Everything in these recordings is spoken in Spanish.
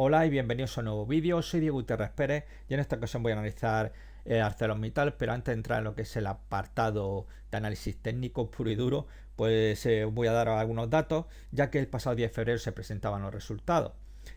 Hola y bienvenidos a un nuevo vídeo, soy Diego Gutiérrez Pérez y en esta ocasión voy a analizar ArcelorMittal, pero antes de entrar en lo que es el apartado de análisis técnico puro y duro, pues voy a dar algunos datos, ya que el pasado 10 de febrero se presentaban los resultados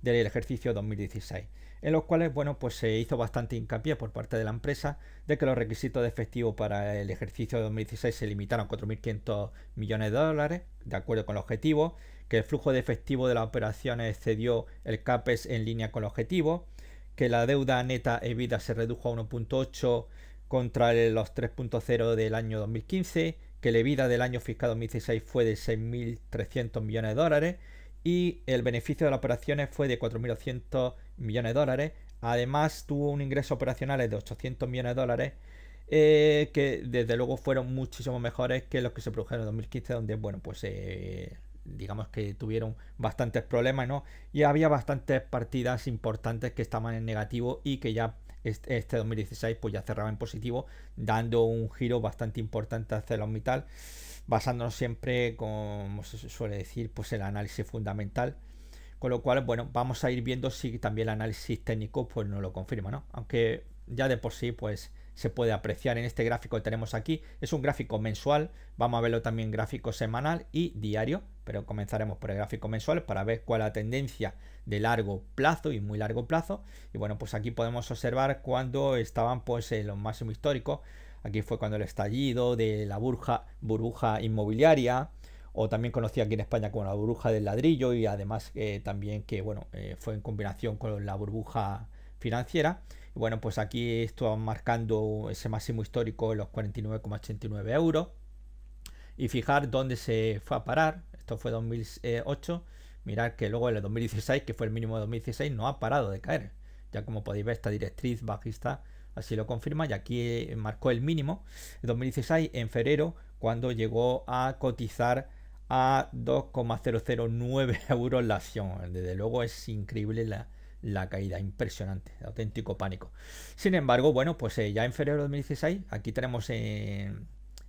del ejercicio 2016, en los cuales, bueno, pues se hizo bastante hincapié por parte de la empresa de que los requisitos de efectivo para el ejercicio 2016 se limitaron a 4.500 millones de dólares, de acuerdo con el objetivo, que el flujo de efectivo de las operaciones excedió el CAPEX en línea con el objetivo, que la deuda neta EBITDA se redujo a 1.8 contra los 3.0 del año 2015, que el EBITDA del año fiscal 2016 fue de 6.300 millones de dólares y el beneficio de las operaciones fue de 4.200 millones de dólares. Además tuvo un ingreso operacional de 800 millones de dólares, que desde luego fueron muchísimo mejores que los que se produjeron en 2015, donde, bueno, pues digamos que tuvieron bastantes problemas, ¿no? Y había bastantes partidas importantes que estaban en negativo y que ya este 2016 pues ya cerraba en positivo, dando un giro bastante importante a ArcelorMittal, basándonos siempre, como se suele decir, pues el análisis fundamental. Con lo cual, bueno, vamos a ir viendo si también el análisis técnico pues no lo confirma, ¿no? Aunque ya de por sí pues se puede apreciar en este gráfico que tenemos aquí. Es un gráfico mensual, vamos a verlo también gráfico semanal y diario, pero comenzaremos por el gráfico mensual para ver cuál es la tendencia de largo plazo y muy largo plazo. Y bueno, pues aquí podemos observar cuando estaban pues en los máximos históricos. Aquí fue cuando el estallido de la burbuja inmobiliaria, o también conocida aquí en España como la burbuja del ladrillo, y además también que bueno, fue en combinación con la burbuja financiera. Y bueno, pues aquí esto marcando ese máximo histórico en los 49,89 euros. Y fijar dónde se fue a parar. Esto fue 2008. Mirad que luego en el 2016, que fue el mínimo de 2016, no ha parado de caer. Ya como podéis ver, esta directriz bajista así lo confirma. Y aquí marcó el mínimo en 2016 en febrero, cuando llegó a cotizar a 2,009 euros la acción. Desde luego es increíble la caída, impresionante, auténtico pánico. Sin embargo, bueno, pues ya en febrero de 2016, aquí tenemos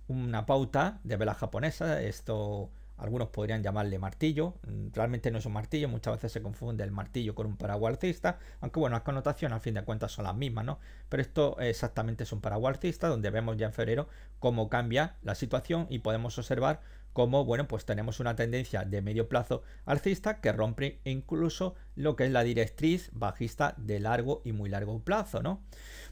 una pauta de vela japonesa. Esto algunos podrían llamarle martillo, realmente no es un martillo, muchas veces se confunde el martillo con un paraguas alcista, aunque bueno, las connotaciones al fin de cuentas son las mismas, ¿no? Pero esto exactamente es un paraguas alcista, donde vemos ya en febrero cómo cambia la situación y podemos observar cómo, bueno, pues tenemos una tendencia de medio plazo alcista que rompe incluso lo que es la directriz bajista de largo y muy largo plazo, ¿no?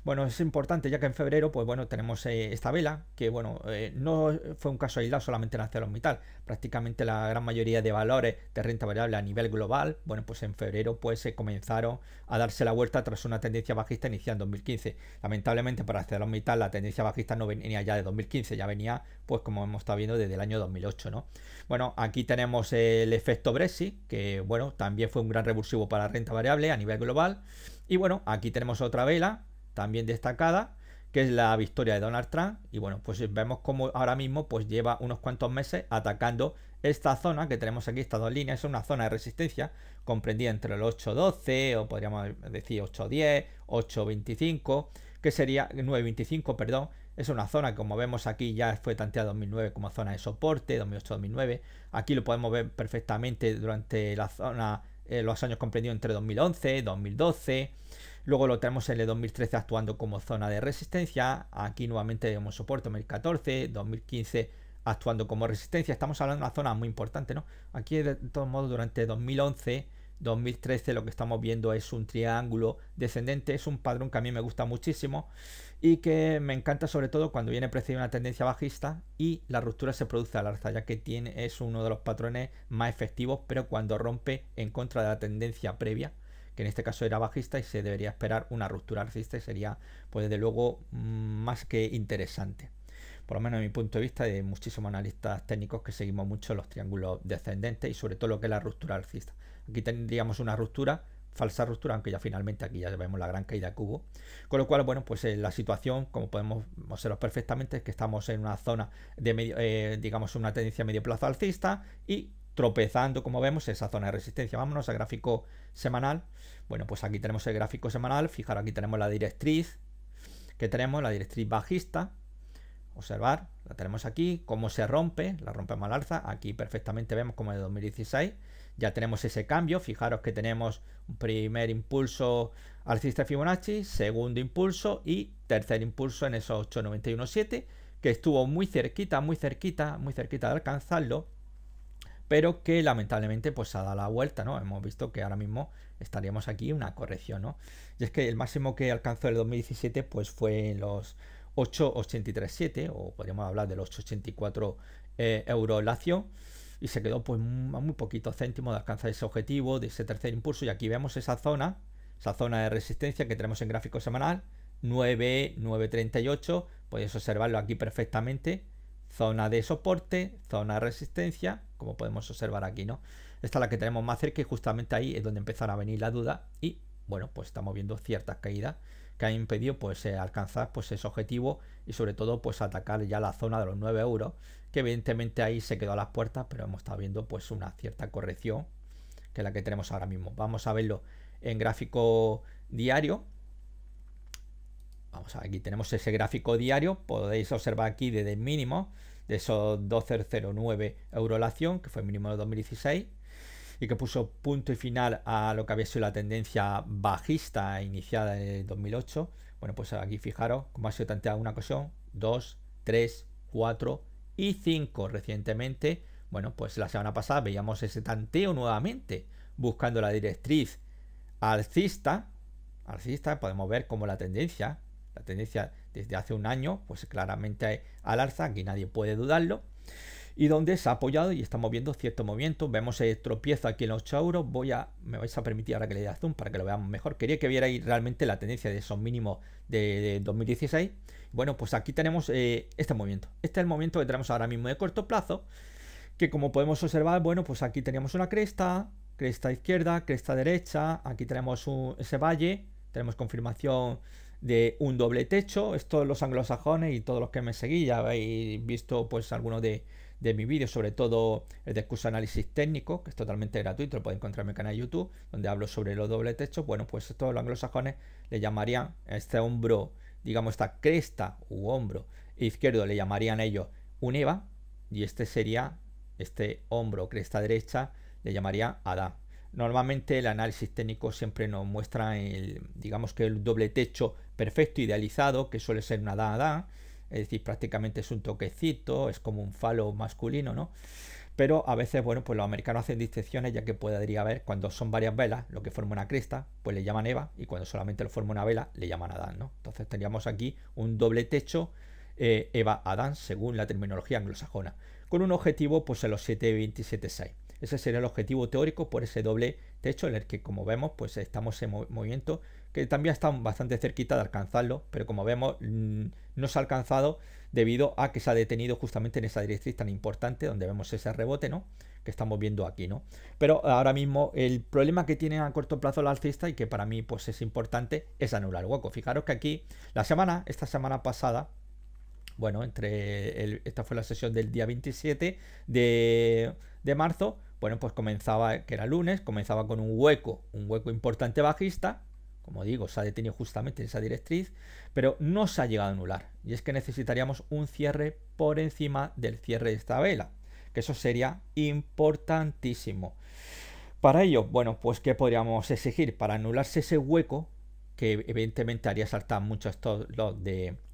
Bueno, es importante ya que en febrero, pues bueno, tenemos esta vela, que bueno, no fue un caso aislado solamente en ArcelorMittal, prácticamente la gran mayoría de valores de renta variable a nivel global, bueno, pues en febrero pues se comenzaron a darse la vuelta tras una tendencia bajista iniciada en 2015. Lamentablemente para ArcelorMittal la tendencia bajista no venía ya de 2015, ya venía, pues como hemos estado viendo, desde el año 2008, ¿no? Bueno, aquí tenemos el efecto Brexit, que bueno, también fue un gran revulsivo para la renta variable a nivel global. Y bueno, aquí tenemos otra vela también destacada, que es la victoria de Donald Trump. Y bueno, pues vemos como ahora mismo pues lleva unos cuantos meses atacando esta zona que tenemos aquí, estas dos líneas. Es una zona de resistencia comprendida entre el 8.12 o podríamos decir 8.10, 8.25, que sería 9.25, perdón. Es una zona que, como vemos aquí, ya fue tanteada 2009 como zona de soporte, 2008-2009. Aquí lo podemos ver perfectamente durante la zona, los años comprendidos entre 2011, 2012. Luego lo tenemos en el 2013 actuando como zona de resistencia. Aquí nuevamente como soporte 2014, 2015 actuando como resistencia. Estamos hablando de una zona muy importante, ¿no? Aquí de todos modos durante 2011, 2013 lo que estamos viendo es un triángulo descendente. Es un patrón que a mí me gusta muchísimo y que me encanta sobre todo cuando viene precedida una tendencia bajista y la ruptura se produce al alza, ya que es uno de los patrones más efectivos, pero cuando rompe en contra de la tendencia previa, que en este caso era bajista, y se debería esperar una ruptura alcista, y sería pues desde luego más que interesante, por lo menos desde mi punto de vista, de muchísimos analistas técnicos que seguimos mucho los triángulos descendentes y sobre todo lo que es la ruptura alcista. Aquí tendríamos una ruptura, falsa ruptura, aunque ya finalmente aquí ya vemos la gran caída que hubo. Con lo cual, bueno, pues la situación, como podemos observar perfectamente, es que estamos en una zona de medio, digamos, una tendencia a medio plazo alcista y tropezando, como vemos, esa zona de resistencia. Vámonos al gráfico semanal. Bueno, pues aquí tenemos el gráfico semanal. Fijaros, aquí tenemos la directriz que tenemos, la directriz bajista. Observar, la tenemos aquí, cómo se rompe, la rompemos al alza. Aquí perfectamente vemos como en el 2016 ya tenemos ese cambio. Fijaros que tenemos un primer impulso alcista Fibonacci, segundo impulso y tercer impulso en esos 8,91,7, que estuvo muy cerquita de alcanzarlo, pero que lamentablemente pues ha dado la vuelta, ¿no? Hemos visto que ahora mismo estaríamos aquí una corrección, ¿no? Y es que el máximo que alcanzó el 2017 pues fue en los 8,83,7, o podríamos hablar de los 8,84 euros la acción, y se quedó pues a muy poquitos céntimos de alcanzar ese objetivo, de ese tercer impulso. Y aquí vemos esa zona de resistencia que tenemos en gráfico semanal, 9,938, podéis observarlo aquí perfectamente. Zona de soporte, zona de resistencia, como podemos observar aquí, ¿no? Esta es la que tenemos más cerca y justamente ahí es donde empezaron a venir la duda y, bueno, pues estamos viendo ciertas caídas que han impedido pues alcanzar pues ese objetivo y sobre todo pues atacar ya la zona de los 9 euros, que evidentemente ahí se quedó a las puertas, pero hemos estado viendo pues una cierta corrección, que es la que tenemos ahora mismo. Vamos a verlo en gráfico diario. Vamos a ver, aquí tenemos ese gráfico diario, podéis observar aquí desde el mínimo de esos 12,09 euros la acción, que fue el mínimo de 2016, y que puso punto y final a lo que había sido la tendencia bajista iniciada en el 2008. Bueno, pues aquí fijaros cómo ha sido tanteada una ocasión, 2, 3, 4 y 5 recientemente. Bueno, pues la semana pasada veíamos ese tanteo nuevamente, buscando la directriz alcista, podemos ver como la tendencia desde hace un año, pues claramente al alza, aquí nadie puede dudarlo, y donde se ha apoyado y estamos viendo cierto movimiento. Vemos el tropiezo aquí en los 8 euros. Me vais a permitir ahora que le dé zoom para que lo veamos mejor. Quería que vierais realmente la tendencia de esos mínimos de 2016. Bueno, pues aquí tenemos este movimiento. Este es el movimiento que tenemos ahora mismo de corto plazo, que como podemos observar, bueno, pues aquí teníamos una cresta izquierda, cresta derecha, aquí tenemos ese valle, tenemos confirmación de un doble techo. Estos los anglosajones y todos los que me seguís ya habéis visto pues algunos de mis vídeos, sobre todo el de curso de análisis técnico, que es totalmente gratuito, lo podéis encontrar en mi canal de YouTube, donde hablo sobre los doble techos. Bueno, pues estos los anglosajones le llamarían a este hombro, digamos esta cresta u hombro izquierdo, le llamarían ellos un EVA, y este hombro cresta derecha le llamaría ADA. Normalmente el análisis técnico siempre nos muestra digamos que el doble techo perfecto, idealizado, que suele ser una ADA, es decir, prácticamente es un toquecito, es como un falo masculino, ¿no? Pero a veces, bueno, pues los americanos hacen distinciones, ya que podría haber, cuando son varias velas, lo que forma una cresta, pues le llaman EVA, y cuando solamente lo forma una vela, le llaman ADAN, ¿no? Entonces tendríamos aquí un doble techo EVA-ADAN, según la terminología anglosajona, con un objetivo pues en los 7,27,6. Ese sería el objetivo teórico por ese doble techo, en el que, como vemos, pues estamos en movimiento, que también está bastante cerquita de alcanzarlo, pero como vemos no se ha alcanzado debido a que se ha detenido justamente en esa directriz tan importante, donde vemos ese rebote, ¿no?, que estamos viendo aquí, ¿no? Pero ahora mismo el problema que tiene a corto plazo el alcista, y que para mí pues es importante, es anular el hueco. Fijaros que aquí esta semana pasada, bueno, esta fue la sesión del día 27 de marzo. Bueno, pues comenzaba, que era lunes, comenzaba con un hueco importante bajista. Como digo, se ha detenido justamente esa directriz, pero no se ha llegado a anular. Y es que necesitaríamos un cierre por encima del cierre de esta vela, que eso sería importantísimo. Para ello, bueno, pues ¿qué podríamos exigir? Para anularse ese hueco, que evidentemente haría saltar muchos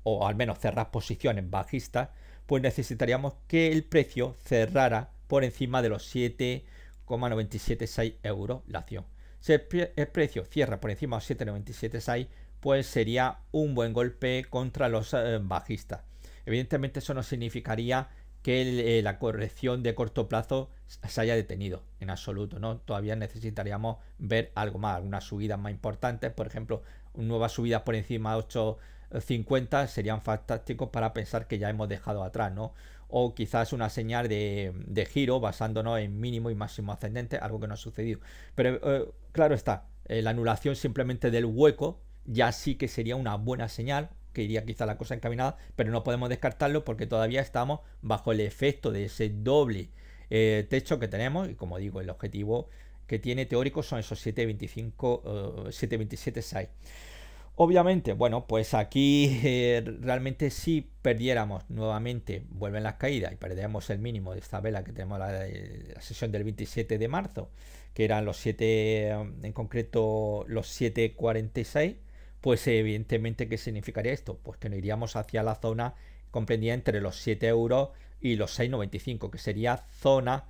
o al menos cerrar posiciones bajistas, pues necesitaríamos que el precio cerrara por encima de los 7,976 euros la acción. Si el precio cierra por encima de los 7,976, pues sería un buen golpe contra los bajistas. Evidentemente eso no significaría que la corrección de corto plazo se haya detenido en absoluto, ¿no? Todavía necesitaríamos ver algo más, algunas subidas más importantes, por ejemplo, nuevas subidas por encima de 8,50 serían fantásticos para pensar que ya hemos dejado atrás, ¿no? O quizás una señal de giro basándonos en mínimo y máximo ascendente, algo que no ha sucedido. Pero claro está, la anulación simplemente del hueco ya sí que sería una buena señal, que iría quizá la cosa encaminada, pero no podemos descartarlo porque todavía estamos bajo el efecto de ese doble techo que tenemos, y como digo, el objetivo que tiene teórico son esos 7,27,6. Obviamente, bueno, pues aquí realmente si perdiéramos nuevamente, vuelven las caídas y perdemos el mínimo de esta vela que tenemos la sesión del 27 de marzo, que eran los 7, en concreto los 7,46, pues evidentemente, ¿qué significaría esto? Pues que nos iríamos hacia la zona comprendida entre los 7 euros y los 6,95, que sería zona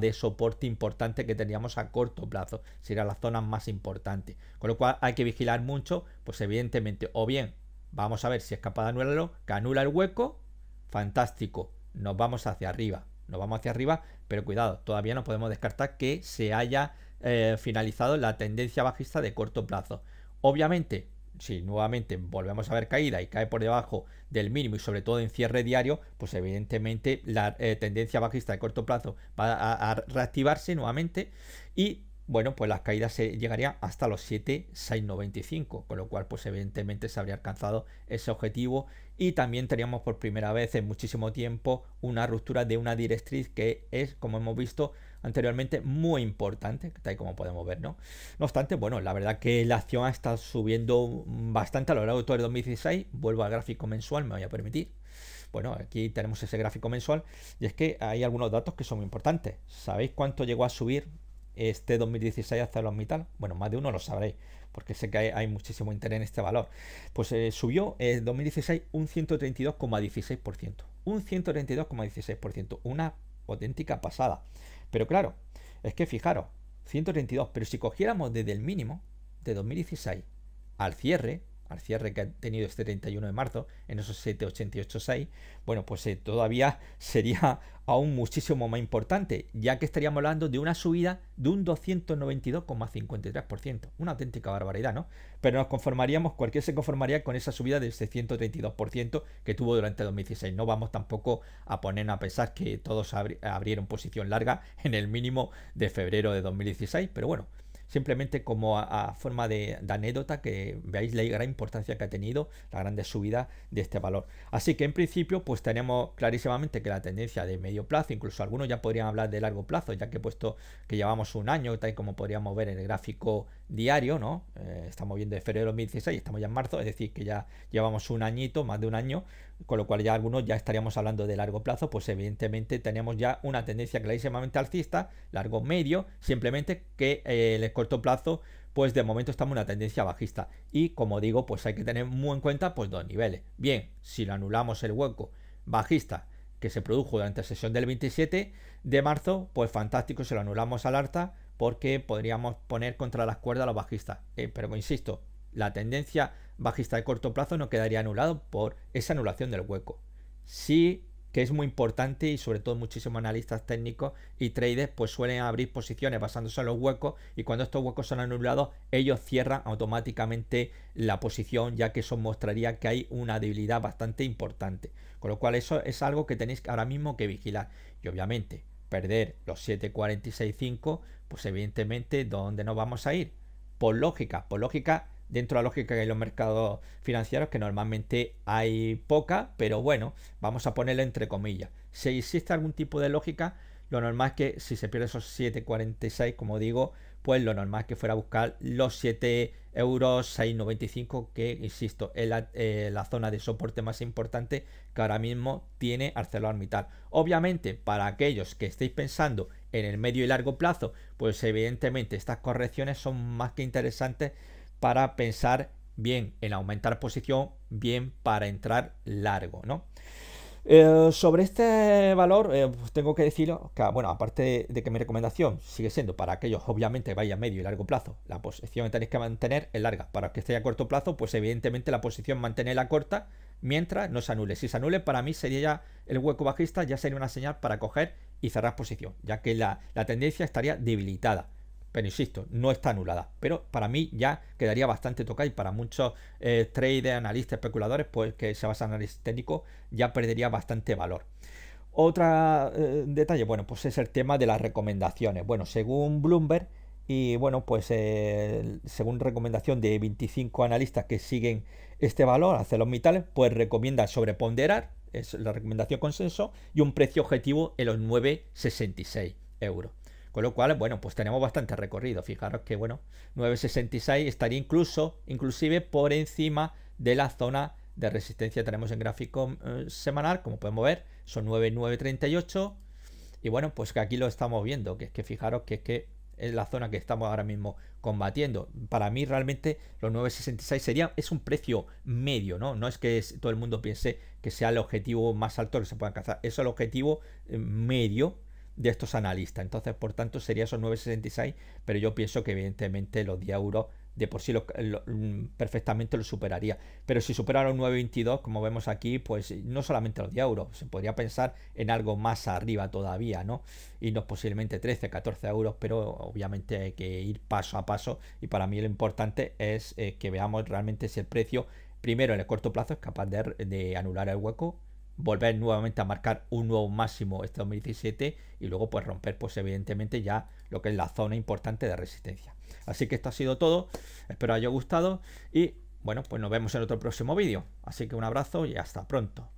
de soporte importante que tendríamos a corto plazo, sería la zona más importante, con lo cual hay que vigilar mucho, pues evidentemente, o bien vamos a ver si es capaz de anularlo, que anula el hueco, fantástico, nos vamos hacia arriba, pero cuidado, todavía no podemos descartar que se haya finalizado la tendencia bajista de corto plazo. Obviamente, si nuevamente volvemos a ver caída y cae por debajo del mínimo y sobre todo en cierre diario, pues evidentemente la tendencia bajista de corto plazo va a reactivarse nuevamente y bueno, pues las caídas se llegarían hasta los 7,695, con lo cual pues evidentemente se habría alcanzado ese objetivo y también teníamos por primera vez en muchísimo tiempo una ruptura de una directriz que es, como hemos visto anteriormente, muy importante, tal y como podemos ver, ¿no? No obstante, bueno, la verdad que la acción ha estado subiendo bastante a lo largo de todo el 2016. Vuelvo al gráfico mensual, me voy a permitir. Bueno, aquí tenemos ese gráfico mensual y es que hay algunos datos que son muy importantes. ¿Sabéis cuánto llegó a subir este 2016 hasta los mitad? Bueno, más de uno lo sabréis, porque sé que hay muchísimo interés en este valor. Pues subió en 2016 un 132,16%. Un 132,16%. Una auténtica pasada. Pero claro, es que fijaros, 132, pero si cogiéramos desde el mínimo de 2016 al cierre que ha tenido este 31 de marzo, en esos 7,886, bueno, pues todavía sería aún muchísimo más importante, ya que estaríamos hablando de una subida de un 292,53%, una auténtica barbaridad, ¿no? Pero cualquiera se conformaría con esa subida de ese 132% que tuvo durante 2016. No vamos tampoco a ponernos a pensar que todos abrieron posición larga en el mínimo de febrero de 2016, pero bueno, simplemente como a forma de anécdota, que veáis la gran importancia que ha tenido la grande subida de este valor. Así que en principio pues tenemos clarísimamente que la tendencia de medio plazo, incluso algunos ya podrían hablar de largo plazo, ya que he puesto que llevamos un año, tal y como podríamos ver en el gráfico diario, ¿no? Estamos viendo de febrero de 2016, estamos ya en marzo, es decir, que ya llevamos un añito, más de un año, con lo cual ya algunos ya estaríamos hablando de largo plazo, pues evidentemente tenemos ya una tendencia clarísimamente alcista, largo medio, simplemente que el corto plazo pues de momento estamos en una tendencia bajista y como digo, pues hay que tener muy en cuenta pues dos niveles. Bien, si lo anulamos el hueco bajista que se produjo durante la sesión del 27 de marzo, pues fantástico, si lo anulamos al alta, porque podríamos poner contra las cuerdas a los bajistas. Pero insisto, la tendencia bajista de corto plazo no quedaría anulado por esa anulación del hueco. Sí que es muy importante y sobre todo muchísimos analistas técnicos y traders pues suelen abrir posiciones basándose en los huecos y cuando estos huecos son anulados ellos cierran automáticamente la posición, ya que eso mostraría que hay una debilidad bastante importante, con lo cual eso es algo que tenéis ahora mismo que vigilar y obviamente perder los 7,465 pues evidentemente ¿dónde nos vamos a ir? Por lógica dentro de la lógica que hay en los mercados financieros, que normalmente hay poca, pero bueno, vamos a ponerlo entre comillas. Si existe algún tipo de lógica, lo normal es que si se pierde esos 7,46, como digo, pues lo normal es que fuera a buscar los 7 euros 6,95, que insisto, es la zona de soporte más importante que ahora mismo tiene ArcelorMittal. Obviamente, para aquellos que estéis pensando en el medio y largo plazo, pues evidentemente estas correcciones son más que interesantes para pensar bien en aumentar posición, bien para entrar largo, ¿no? Sobre este valor, pues tengo que deciros que, bueno, aparte de que mi recomendación sigue siendo para aquellos, obviamente, que vaya a medio y largo plazo, la posición que tenéis que mantener es larga. Para que esté a corto plazo, pues evidentemente la posición mantenerla corta mientras no se anule. Si se anule, para mí sería ya el hueco bajista, ya sería una señal para coger y cerrar posición, ya que la tendencia estaría debilitada. Pero insisto, no está anulada. Pero para mí ya quedaría bastante tocada y para muchos traders, analistas, especuladores, pues que se basan en análisis técnico, ya perdería bastante valor. Otro detalle, bueno, pues es el tema de las recomendaciones. Bueno, según Bloomberg, y bueno, pues según recomendación de 25 analistas que siguen este valor, ArcelorMittal, pues recomienda sobreponderar, es la recomendación consenso, y un precio objetivo en los 9,66 euros. Con lo cual, bueno, pues tenemos bastante recorrido. Fijaros que, bueno, 9,66 estaría inclusive por encima de la zona de resistencia que tenemos en gráfico semanal. Como podemos ver, son 9,938. Y bueno, pues que aquí lo estamos viendo, que es que fijaros que es la zona que estamos ahora mismo combatiendo. Para mí realmente los 9,66 es un precio medio, ¿no? No es que todo el mundo piense que sea el objetivo más alto que se pueda alcanzar. Es el objetivo medio de estos analistas. Entonces, por tanto, sería esos 9,66, pero yo pienso que evidentemente los 10 euros de por sí perfectamente lo superaría. Pero si supera los 9,22, como vemos aquí, pues no solamente los 10 euros, se podría pensar en algo más arriba todavía, ¿no? Y no posiblemente 13, 14 euros, pero obviamente hay que ir paso a paso. Y para mí lo importante es que veamos realmente si el precio, primero en el corto plazo, es capaz de anular el hueco, volver nuevamente a marcar un nuevo máximo este 2017 y luego pues romper pues evidentemente ya lo que es la zona importante de resistencia. Así que esto ha sido todo, espero haya gustado y bueno, pues nos vemos en otro próximo vídeo. Así que un abrazo y hasta pronto.